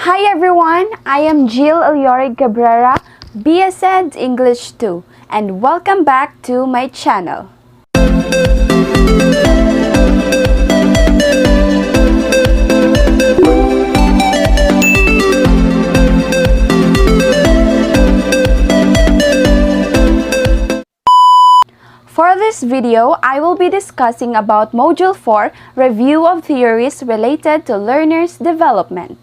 Hi everyone, I am Jill Eliorig Cabrera, BSED English 2, and welcome back to my channel. For this video, I will be discussing about Module 4, Review of Theories Related to Learners' Development.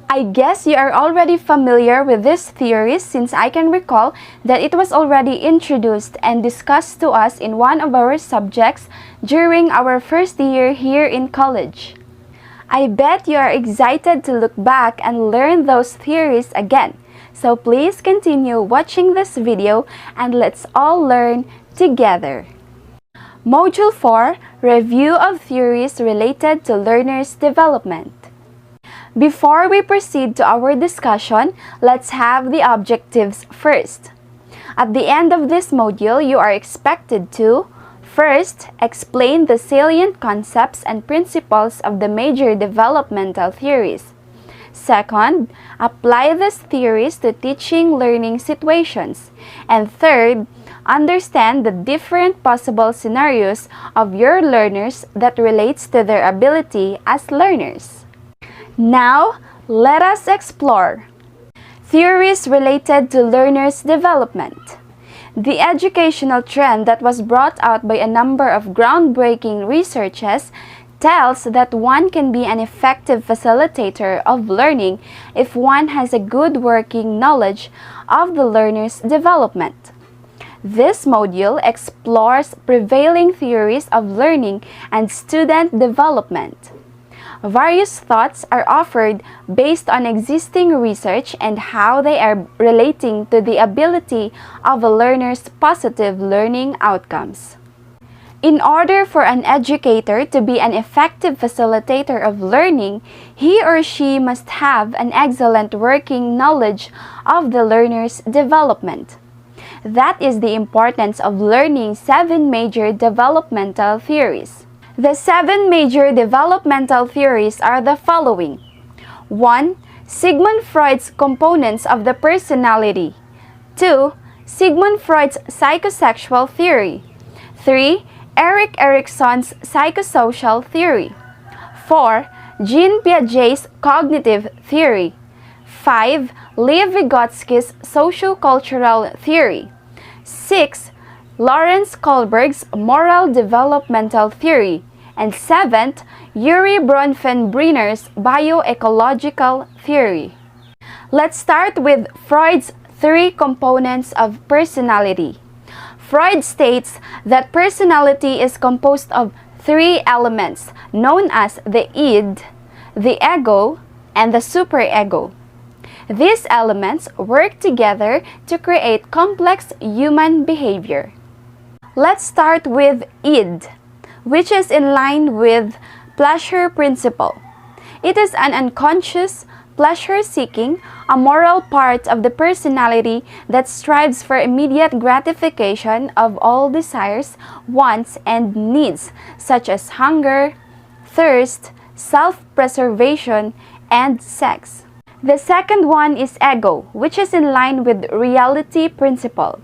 I guess you are already familiar with this theory since I can recall that it was already introduced and discussed to us in one of our subjects during our first year here in college. I bet you are excited to look back and learn those theories again. So please continue watching this video and let's all learn together. Module 4, Review of Theories Related to Learners' Development. Before we proceed to our discussion, let's have the objectives first. At the end of this module, you are expected to first, explain the salient concepts and principles of the major developmental theories. Second, apply these theories to teaching learning situations. And third, understand the different possible scenarios of your learners that relates to their ability as learners. Now, let us explore theories related to learners' development. The educational trend that was brought out by a number of groundbreaking researches tells that one can be an effective facilitator of learning if one has a good working knowledge of the learner's development. This module explores prevailing theories of learning and student development. Various thoughts are offered based on existing research and how they are relating to the ability of a learner's positive learning outcomes. In order for an educator to be an effective facilitator of learning, he or she must have an excellent working knowledge of the learner's development. That is the importance of learning 7 major developmental theories. The 7 major developmental theories are the following. 1. Sigmund Freud's components of the personality. 2. Sigmund Freud's psychosexual theory. 3. Erikson's psychosocial theory. 4. Jean Piaget's cognitive theory. 5. Vygotsky's socio-cultural theory. 6. Lawrence Kohlberg's moral developmental theory. And 7th, Bronfenbrenner's Bio-Ecological theory. Let's start with Freud's 3 components of personality. Freud states that personality is composed of 3 elements known as the id, the ego, and the superego. These elements work together to create complex human behavior. Let's start with id, which is in line with pleasure principle. It is an unconscious, pleasure-seeking, amoral part of the personality that strives for immediate gratification of all desires, wants, and needs, such as hunger, thirst, self-preservation, and sex. The second one is ego, which is in line with reality principle.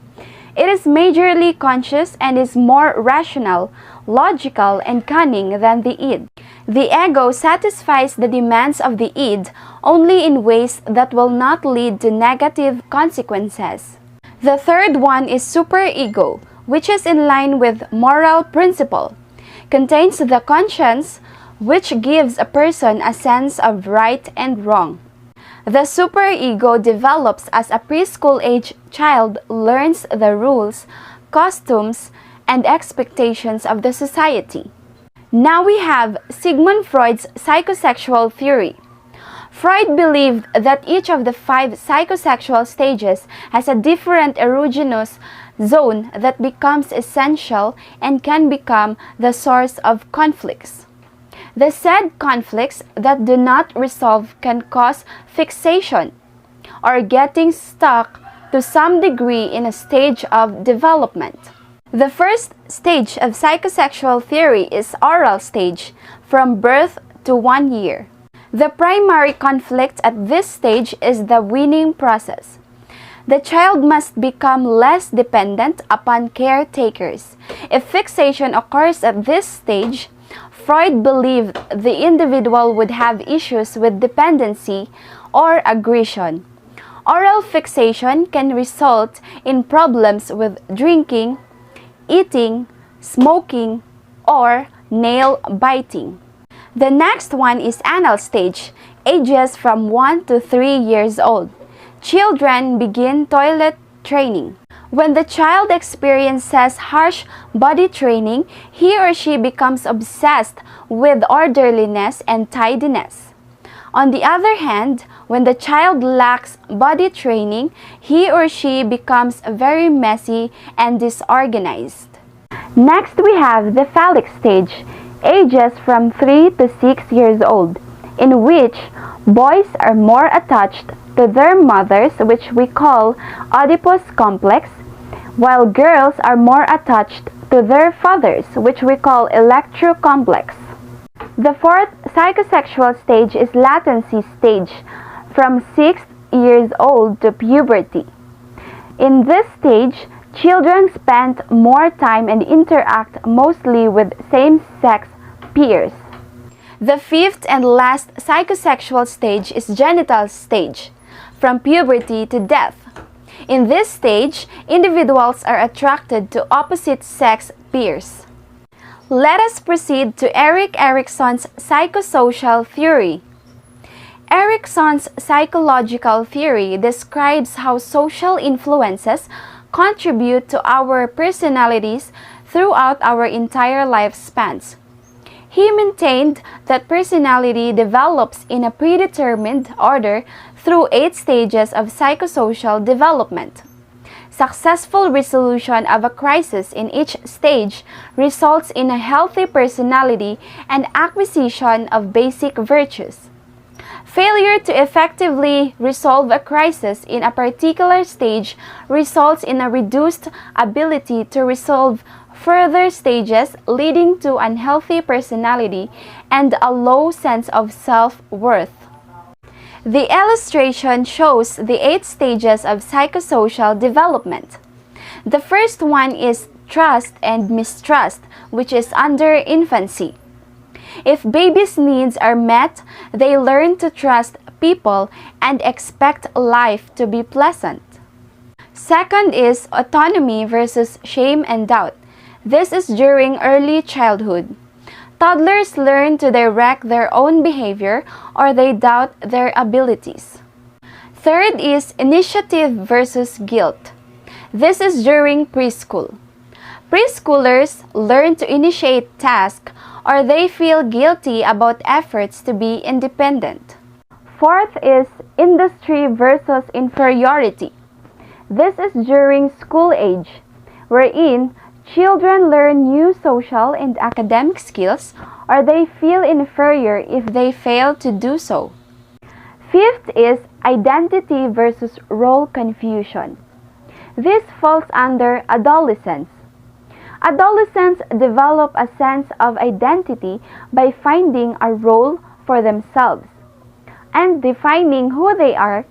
It is majorly conscious and is more rational, logical, and cunning than the id. The ego satisfies the demands of the id only in ways that will not lead to negative consequences. The third one is superego, which is in line with moral principle. Contains the conscience, which gives a person a sense of right and wrong. The superego develops as a preschool-age child learns the rules, costumes, and expectations of the society. Now we have Sigmund Freud's psychosexual theory. Freud believed that each of the 5 psychosexual stages has a different erogenous zone that becomes essential and can become the source of conflicts. The said conflicts that do not resolve can cause fixation or getting stuck to some degree in a stage of development. The first stage of psychosexual theory is oral stage, from birth to 1 year. The primary conflict at this stage is the weaning process. The child must become less dependent upon caretakers. If fixation occurs at this stage, Freud believed the individual would have issues with dependency or aggression. Oral fixation can result in problems with drinking, eating, smoking, or nail biting. The next one is anal stage, ages from 1 to 3 years old. Children begin toilet training. When the child experiences harsh body training, he or she becomes obsessed with orderliness and tidiness. On the other hand, when the child lacks body training, he or she becomes very messy and disorganized. Next, we have the phallic stage, ages from 3 to 6 years old, in which boys are more attached to their mothers, which we call Oedipus complex, while girls are more attached to their fathers, which we call Electro complex. The fourth psychosexual stage is latency stage, from 6 years old to puberty. In this stage, children spend more time and interact mostly with same-sex peers. The fifth and last psychosexual stage is genital stage, from puberty to death. In this stage, individuals are attracted to opposite-sex peers. Let us proceed to Erikson's psychosocial theory. Erikson's psychological theory describes how social influences contribute to our personalities throughout our entire lifespans. He maintained that personality develops in a predetermined order through 8 stages of psychosocial development. Successful resolution of a crisis in each stage results in a healthy personality and acquisition of basic virtues. Failure to effectively resolve a crisis in a particular stage results in a reduced ability to resolve further stages, leading to unhealthy personality and a low sense of self-worth. The illustration shows the 8 stages of psychosocial development. The first one is trust and mistrust, which is under infancy. If babies' needs are met, they learn to trust people and expect life to be pleasant. Second is autonomy versus shame and doubt. This is during early childhood. Toddlers learn to direct their own behavior or they doubt their abilities. Third is initiative versus guilt. This is during preschool. Preschoolers learn to initiate tasks or they feel guilty about efforts to be independent. Fourth is industry versus inferiority. This is during school age, wherein children learn new social and academic skills or they feel inferior if they fail to do so. Fifth is identity versus role confusion. This falls under adolescence. Adolescents develop a sense of identity by finding a role for themselves and defining who they are,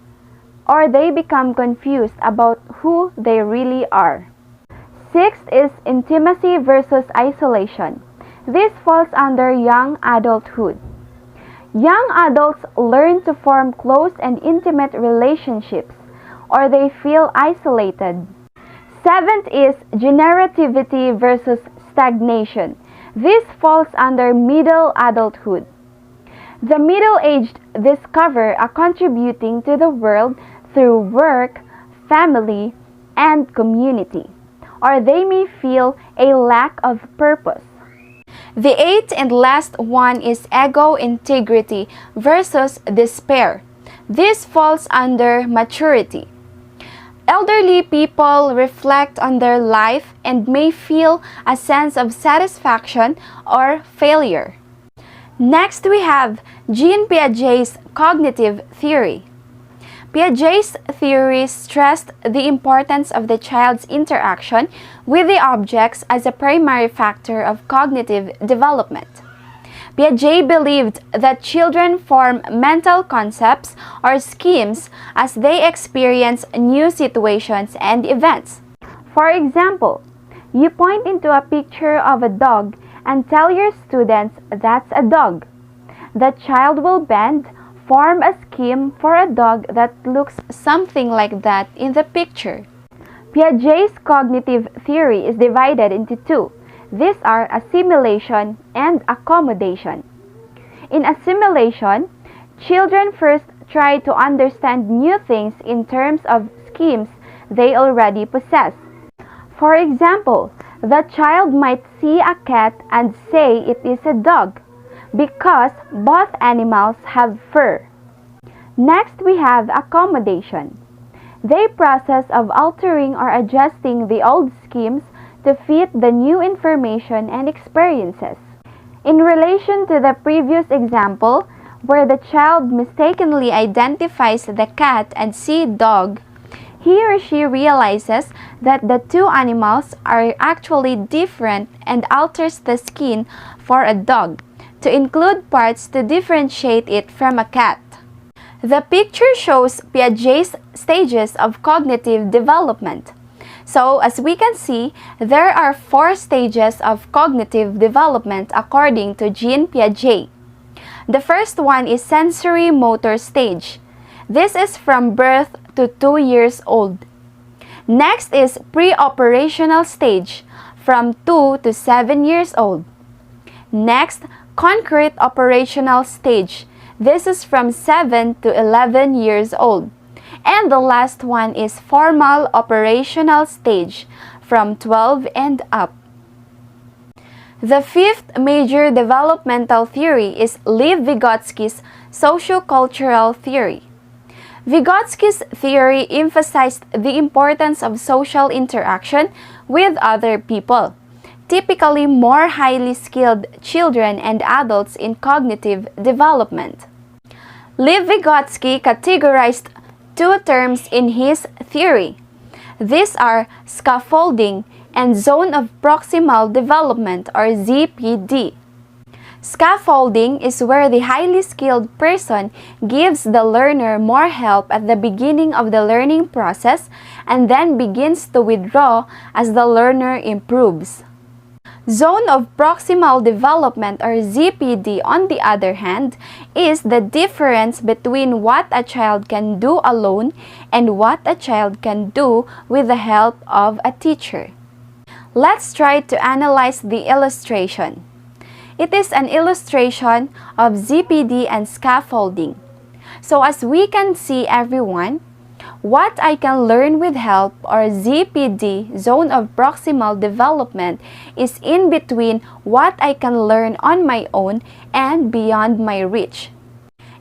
or they become confused about who they really are. Sixth is intimacy versus isolation. This falls under young adulthood. Young adults learn to form close and intimate relationships, or they feel isolated. Seventh is generativity versus stagnation. This falls under middle adulthood. The middle-aged discover a contributing to the world through work, family, and community, or they may feel a lack of purpose. The eighth and last one is ego integrity versus despair. This falls under maturity. Elderly people reflect on their life and may feel a sense of satisfaction or failure. Next, we have Jean Piaget's cognitive theory. Piaget's theory stressed the importance of the child's interaction with the objects as a primary factor of cognitive development. Piaget believed that children form mental concepts or schemes as they experience new situations and events. For example, you point into a picture of a dog and tell your students that's a dog. The child will bend, form a scheme for a dog that looks something like that in the picture. Piaget's cognitive theory is divided into two. These are assimilation and accommodation. In assimilation, children first try to understand new things in terms of schemes they already possess. For example, the child might see a cat and say it is a dog because both animals have fur. Next, we have accommodation. The process of altering or adjusting the old schemes to fit the new information and experiences. In relation to the previous example, where the child mistakenly identifies the cat and sees dog, he or she realizes that the two animals are actually different and alters the skin for a dog to include parts to differentiate it from a cat. The picture shows Piaget's stages of cognitive development. So, as we can see, there are 4 stages of cognitive development according to Jean Piaget. The first one is sensory motor stage. This is from birth to 2 years old. Next is pre-operational stage, from 2 to 7 years old. Next, concrete operational stage. This is from 7 to 11 years old. And the last one is formal operational stage, from 12 and up. The fifth major developmental theory is Lev Vygotsky's Socio-cultural theory. Vygotsky's theory emphasized the importance of social interaction with other people, typically more highly skilled children and adults in cognitive development. Lev Vygotsky categorized 2 terms in his theory. These are scaffolding and zone of proximal development, or ZPD. Scaffolding is where the highly skilled person gives the learner more help at the beginning of the learning process and then begins to withdraw as the learner improves. Zone of proximal development, or ZPD, on the other hand, is the difference between what a child can do alone and what a child can do with the help of a teacher. Let's try to analyze the illustration. It is an illustration of ZPD and scaffolding. So as we can see, everyone, what I can learn with help, or ZPD, zone of proximal development, is in between what I can learn on my own and beyond my reach.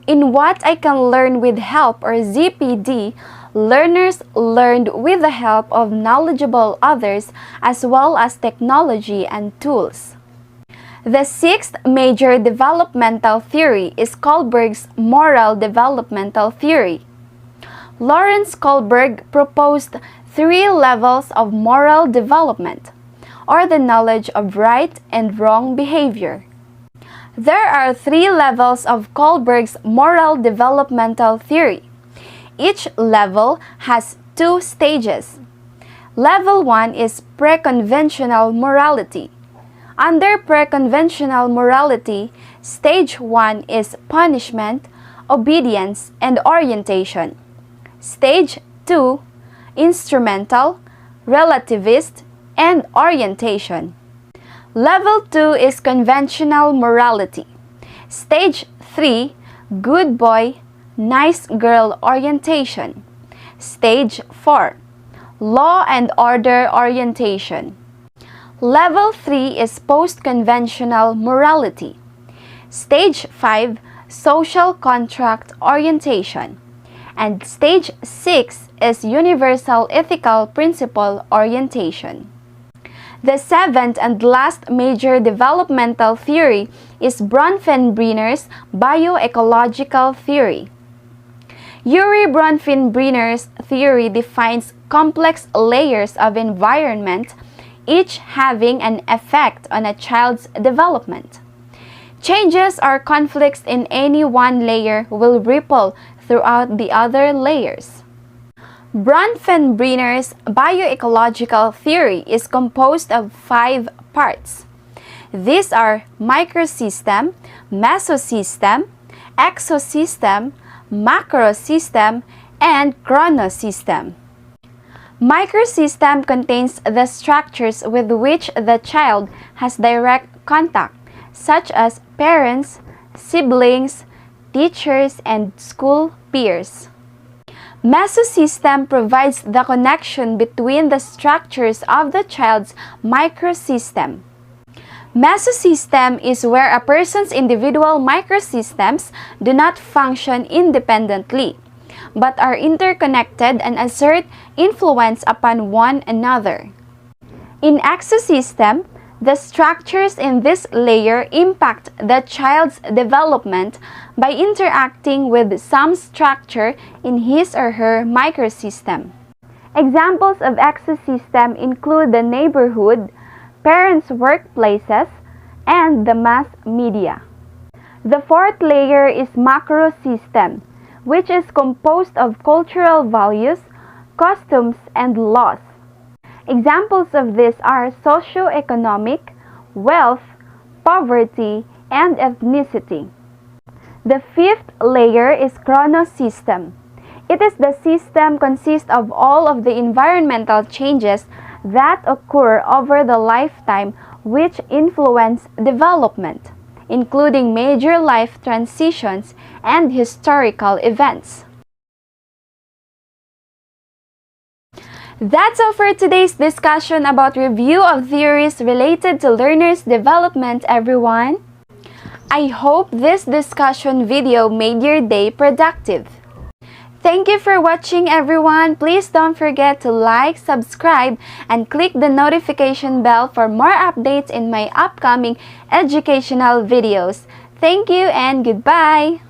In what I can learn with help, or ZPD, learners learned with the help of knowledgeable others as well as technology and tools. The sixth major developmental theory is Kohlberg's moral developmental theory. Lawrence Kohlberg proposed 3 levels of moral development, or the knowledge of right and wrong behavior. There are 3 levels of Kohlberg's moral developmental theory. Each level has 2 stages. Level 1 is pre-conventional morality. Under pre-conventional morality, stage 1 is punishment, obedience, and orientation. Stage 2, instrumental, relativist, and orientation. Level 2 is conventional morality. Stage 3, good boy, nice girl orientation. Stage 4, law and order orientation. Level 3 is post-conventional morality. Stage 5, social contract orientation. And stage 6 is universal ethical principle orientation. The 7th and last major developmental theory is Bronfenbrenner's Bio-Ecological theory. Yuri Bronfenbrenner's theory defines complex layers of environment, each having an effect on a child's development. Changes or conflicts in any one layer will ripple throughout the other layers. Bronfenbrenner's bio-ecological theory is composed of 5 parts. These are microsystem, mesosystem, exosystem, macrosystem, and chronosystem. Microsystem contains the structures with which the child has direct contact, such as parents, siblings, teachers, and school peers. Mesosystem provides the connection between the structures of the child's microsystem. Mesosystem is where a person's individual microsystems do not function independently, but are interconnected and exert influence upon one another. In exosystem, the structures in this layer impact the child's development by interacting with some structure in his or her microsystem. Examples of exosystem include the neighborhood, parents' workplaces, and the mass media. The 4th layer is macrosystem, which is composed of cultural values, customs, and laws. Examples of this are socio-economic, wealth, poverty, and ethnicity. The 5th layer is chronosystem. It is the system consists of all of the environmental changes that occur over the lifetime which influence development, including major life transitions and historical events. That's all for today's discussion about review of theories related to learners' development, everyone. I hope this discussion video made your day productive. Thank you for watching, everyone. Please don't forget to like, subscribe, and click the notification bell for more updates in my upcoming educational videos. Thank you and goodbye!